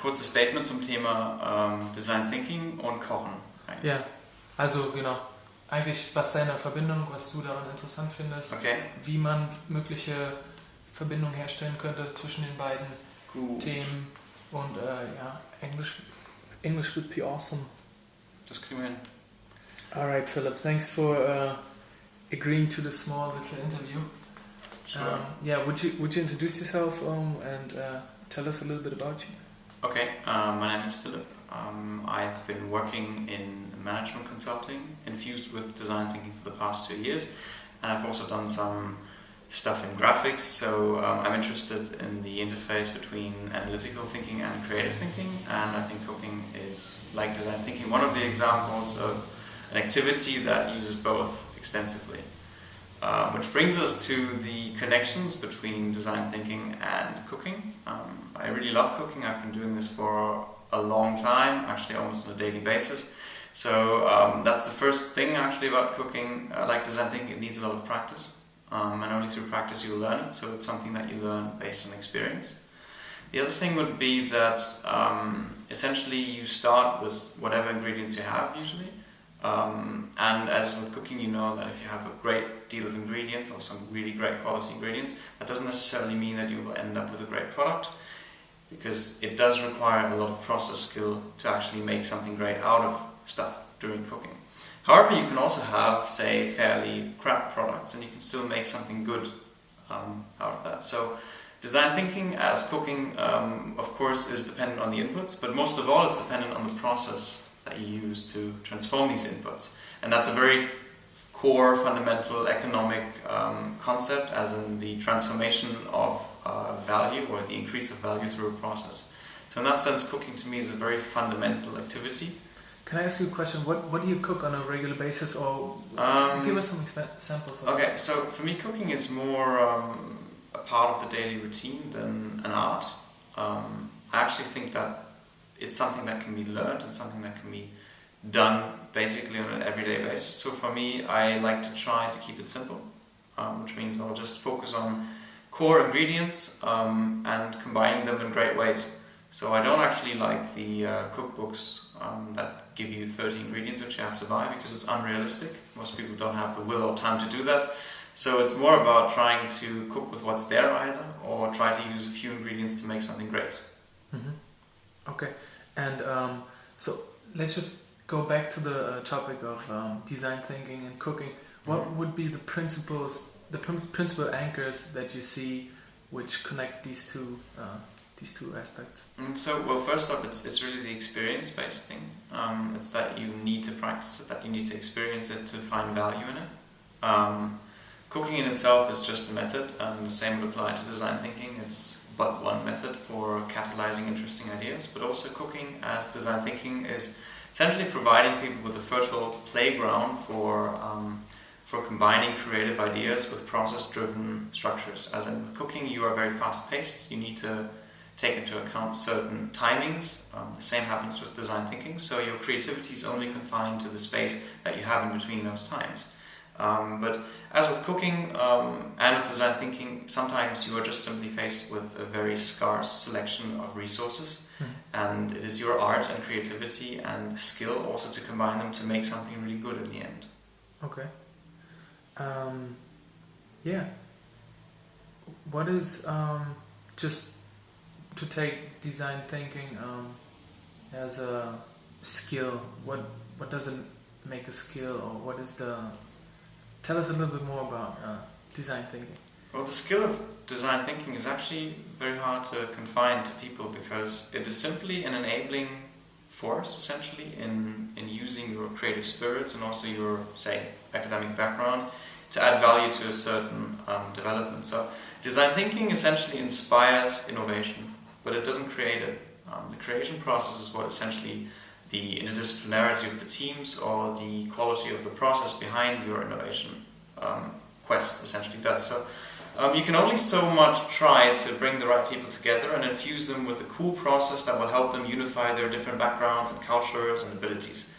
kurzes Statement zum Thema Design Thinking und Kochen. Ja, also genau. Eigentlich, was deine Verbindung, was du daran interessant findest, wie man mögliche Verbindungen herstellen könnte zwischen den beiden Themen und ja, English would be awesome. Das kriegen wir hin. Alright, Philipp, thanks for agreeing to the small little interview. Sure. Yeah, would you introduce yourself and tell us a little bit about you? Okay, my name is Philipp. I've been working in management consulting infused with design thinking for the past 2 years, and I've also done some stuff in graphics, so I'm interested in the interface between analytical thinking and creative thinking, and I think cooking is, like design thinking, one of the examples of an activity that uses both extensively. Which brings us to the connections between design thinking and cooking. I really love cooking. I've been doing this for a long time, actually almost on a daily basis. So that's the first thing actually about cooking. Like design thinking, it needs a lot of practice. And only through practice you learn it, so it's something that you learn based on experience. The other thing would be that essentially you start with whatever ingredients you have usually. And as with cooking, you know that if you have a great deal of ingredients or some really great quality ingredients, that doesn't necessarily mean that you will end up with a great product, because it does require a lot of process skill to actually make something great out of stuff during cooking. However, you can also have, say, fairly crap products and you can still make something good out of that. So design thinking as cooking, of course, is dependent on the inputs, but most of all it's dependent on the process that you use to transform these inputs. And that's a very core, fundamental economic concept, as in the transformation of value or the increase of value through a process. So in that sense, cooking to me is a very fundamental activity. Can I ask you a question? What do you cook on a regular basis, or give us some examples? Okay, so for me cooking is more a part of the daily routine than an art. I actually think that it's something that can be learned and something that can be done basically on an everyday basis. So for me, I like to try to keep it simple, which means I'll just focus on core ingredients and combining them in great ways. So I don't actually like the cookbooks that give you 30 ingredients which you have to buy, because it's unrealistic. Most people don't have the will or time to do that. So it's more about trying to cook with what's there either, or try to use a few ingredients to make something great. Mm-hmm. Okay, and so let's just go back to the topic of design thinking and cooking. What would be the principles, the principal anchors that you see which connect these two aspects? Well, first up, it's really the experience-based thing. It's that you need to practice it, that you need to experience it to find value in it. Cooking in itself is just a method, and the same would apply to design thinking. It's but one method for catalyzing interesting ideas, but also cooking as design thinking is essentially providing people with a fertile playground for combining creative ideas with process-driven structures. As in with cooking, you are very fast-paced. You need to take into account certain timings. The same happens with design thinking, so your creativity is only confined to the space that you have in between those times. But as with cooking and with design thinking, sometimes you are just simply faced with a very scarce selection of resources, and it is your art and creativity and skill also to combine them to make something really good in the end. Okay. Yeah. What is, just to take design thinking as a skill, what does it make a skill, or what is the... Tell us a little bit more about design thinking. Well, the skill of design thinking is actually very hard to confine to people, because it is simply an enabling force, essentially, in using your creative spirits and also your, say, academic background to add value to a certain development. So design thinking essentially inspires innovation, but it doesn't create it. The creation process is what essentially the interdisciplinarity of the teams or the quality of the process behind your innovation quest essentially does. So you can only so much try to bring the right people together and infuse them with a cool process that will help them unify their different backgrounds and cultures and abilities.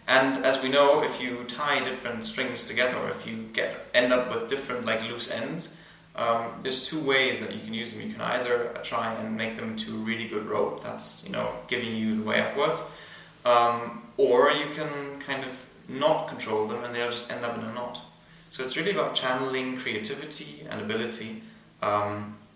And as we know, if you tie different strings together, or if you end up with different loose ends, there's two ways that you can use them. You can either try and make them into a really good rope that's giving you the way upwards. Or you can kind of not control them and they'll just end up in a knot. So it's really about channeling creativity and ability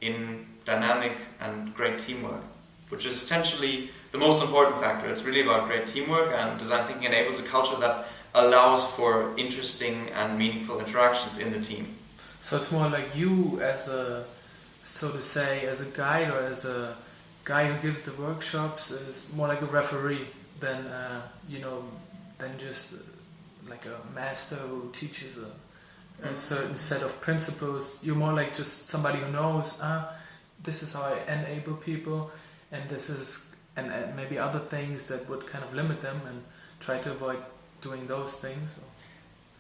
in dynamic and great teamwork, which is essentially the most important factor. It's really about great teamwork, and design thinking enables a culture that allows for interesting and meaningful interactions in the team. So it's more like you as a, so to say, as a guide or as a guy who gives the workshops is more like a referee than, than just like a master who teaches a certain set of principles. You're more like just somebody who knows, this is how I enable people, and this is, and maybe other things that would kind of limit them, and try to avoid doing those things.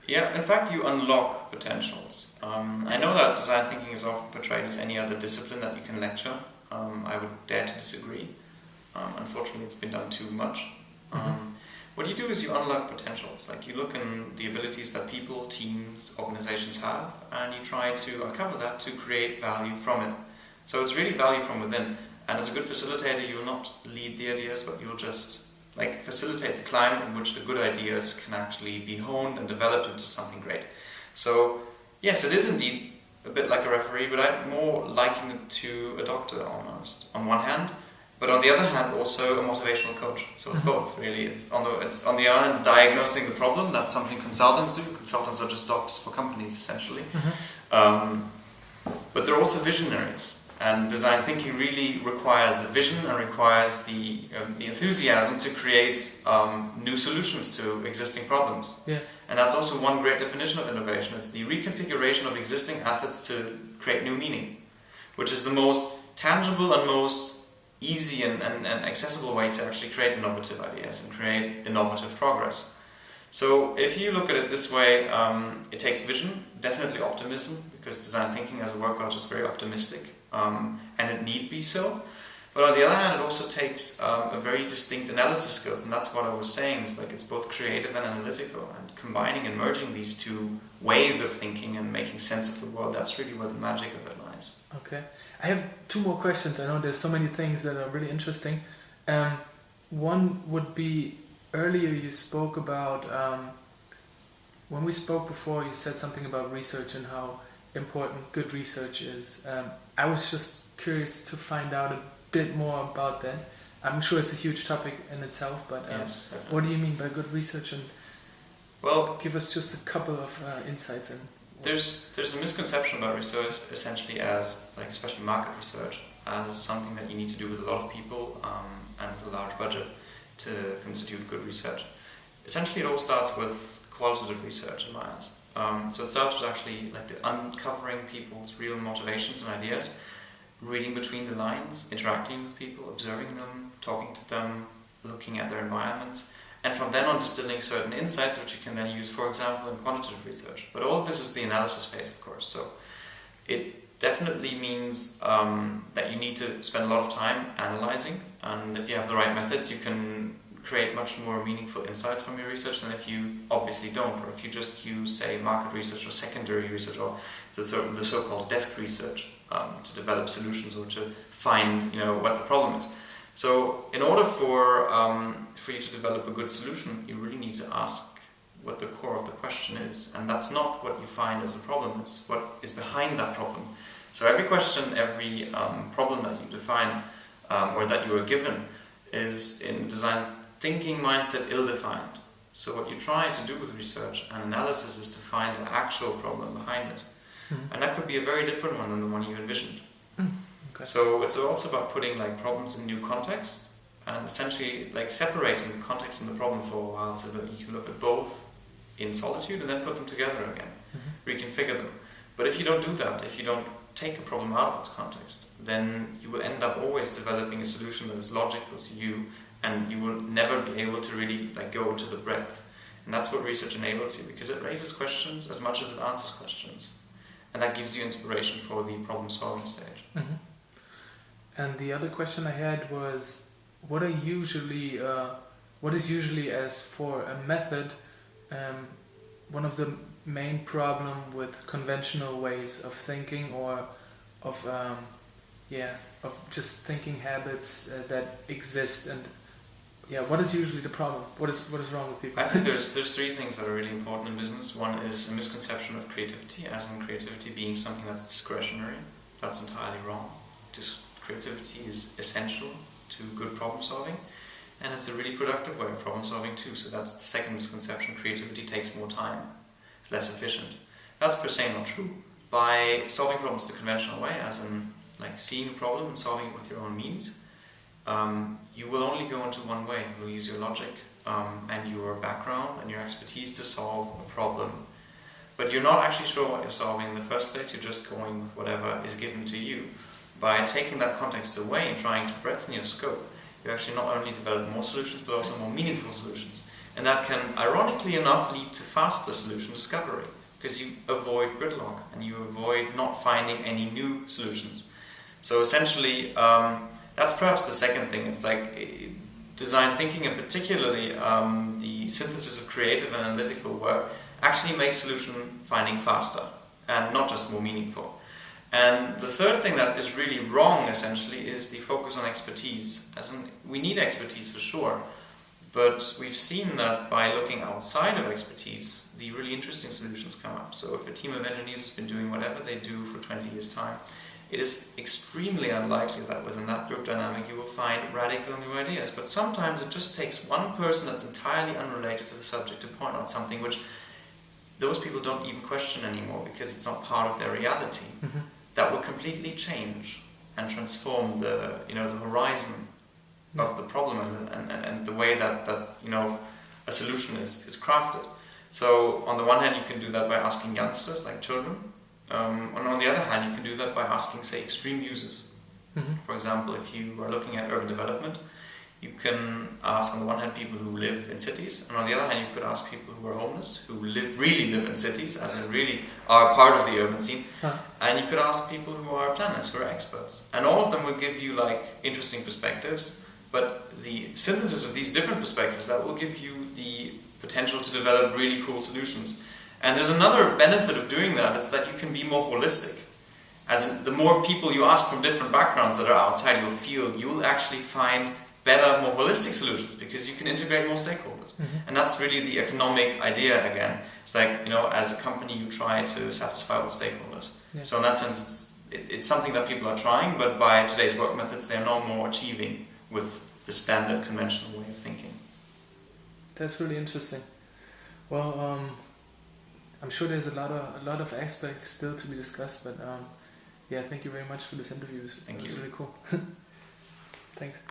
Yeah, in fact, you unlock potentials. I know that design thinking is often portrayed as any other discipline that you can lecture. I would dare to disagree. Unfortunately, it's been done too much. What you do is you unlock potentials. Like, you look in the abilities that people, teams, organizations have, and you try to uncover that to create value from it. So it's really value from within. And as a good facilitator, you will not lead the ideas, but you'll just facilitate the climate in which the good ideas can actually be honed and developed into something great. So yes, it is indeed a bit like a referee, but I'd more liken it to a doctor almost, on one hand, but on the other hand also a motivational coach. So it's both, really. It's on the other hand diagnosing the problem. That's something consultants do. Consultants are just doctors for companies, essentially. But they're also visionaries. And design thinking really requires a vision and requires the enthusiasm to create new solutions to existing problems. Yeah. And that's also one great definition of innovation. It's the reconfiguration of existing assets to create new meaning, which is the most tangible and most easy and accessible way to actually create innovative ideas and create innovative progress. So if you look at it this way, it takes vision, definitely optimism, because design thinking as a work culture is very optimistic. And it need be so. But on the other hand, it also takes a very distinct analysis skills, and that's what I was saying, is like it's both creative and analytical, and combining and merging these two ways of thinking and making sense of the world, that's really where the magic of it lies. Okay. I have two more questions. I know there's so many things that are really interesting. One would be, earlier you spoke about, when we spoke before, you said something about research and how important good research is. I was just curious to find out a bit more about that. I'm sure it's a huge topic in itself, but yes, what do you mean by good research? And well, give us just a couple of insights. There's a misconception about research, essentially as, like, especially market research, as something that you need to do with a lot of people and with a large budget to constitute good research. Essentially, it all starts with qualitative research, in my eyes. So it starts with actually uncovering people's real motivations and ideas, reading between the lines, interacting with people, observing them, talking to them, looking at their environments, and from then on distilling certain insights which you can then use, for example, in quantitative research. But all of this is the analysis phase, of course, so it definitely means that you need to spend a lot of time analyzing, and if you have the right methods, you can create much more meaningful insights from your research than if you obviously don't, or if you just use, say, market research or secondary research or the so-called desk research to develop solutions or to find, what the problem is. So in order for you to develop a good solution, you really need to ask what the core of the question is, and that's not what you find as a problem, it's what is behind that problem. So every question, every problem that you define or that you are given is, in design thinking mindset, ill-defined. So what you try to do with research and analysis is to find the actual problem behind it. And that could be a very different one than the one you envisioned. Okay. So it's also about putting problems in new contexts and essentially separating the context and the problem for a while so that you can look at both in solitude and then put them together again, reconfigure them. But if you don't do that, if you don't take a problem out of its context, then you will end up always developing a solution that is logical to you, and you will never be able to really go into the breadth. And that's what research enables you, because it raises questions as much as it answers questions. And that gives you inspiration for the problem-solving stage. And the other question I had was, what is usually as for a method, one of the main problem with conventional ways of thinking or of of just thinking habits that exist, and what is usually the problem? What is wrong with people? I think there's three things that are really important in business. One is a misconception of creativity, as in creativity being something that's discretionary. That's entirely wrong. Creativity is essential to good problem solving, and it's a really productive way of problem solving too. So that's the second misconception. Creativity takes more time. It's less efficient. That's per se not true. By solving problems the conventional way, as in like seeing a problem and solving it with your own means, you will only go into one way. You will use your logic and your background and your expertise to solve a problem. But you're not actually sure what you're solving in the first place. You're just going with whatever is given to you. By taking that context away and trying to breadthen your scope, you actually not only develop more solutions, but also more meaningful solutions. And that can, ironically enough, lead to faster solution discovery, because you avoid gridlock and you avoid not finding any new solutions. So essentially, that's perhaps the second thing. It's like design thinking, and particularly the synthesis of creative and analytical work, actually makes solution finding faster and not just more meaningful. And the third thing that is really wrong, essentially, is the focus on expertise. As in, we need expertise for sure, but we've seen that by looking outside of expertise, the really interesting solutions come up. So if a team of engineers has been doing whatever they do for 20 years' time, it is extremely unlikely that within that group dynamic you will find radical new ideas. But sometimes it just takes one person that's entirely unrelated to the subject to point out something which those people don't even question anymore because it's not part of their reality. Mm-hmm. That will completely change and transform the horizon of the problem and the way that a solution is crafted. So on the one hand you can do that by asking youngsters, like children, and on the other hand you can do that by asking, say, extreme users. Mm-hmm. For example, if you are looking at urban development, you can ask on the one hand people who live in cities, and on the other hand you could ask people who are homeless, who really live in cities, as in really are part of the urban scene. And you could ask people who are planners, who are experts. And all of them will give you like interesting perspectives, but the synthesis of these different perspectives, that will give you the potential to develop really cool solutions. And there's another benefit of doing that, is that you can be more holistic. As in, the more people you ask from different backgrounds that are outside your field, you'll actually find better, more holistic solutions, because you can integrate more stakeholders. Mm-hmm. And that's really the economic idea again. It's like, as a company you try to satisfy all stakeholders. Yeah. So in that sense it's something that people are trying, but by today's work methods they are no more achieving with the standard conventional way of thinking. That's really interesting. Well, I'm sure there's a lot of aspects still to be discussed, but thank you very much for this interview. It was really cool. Thanks.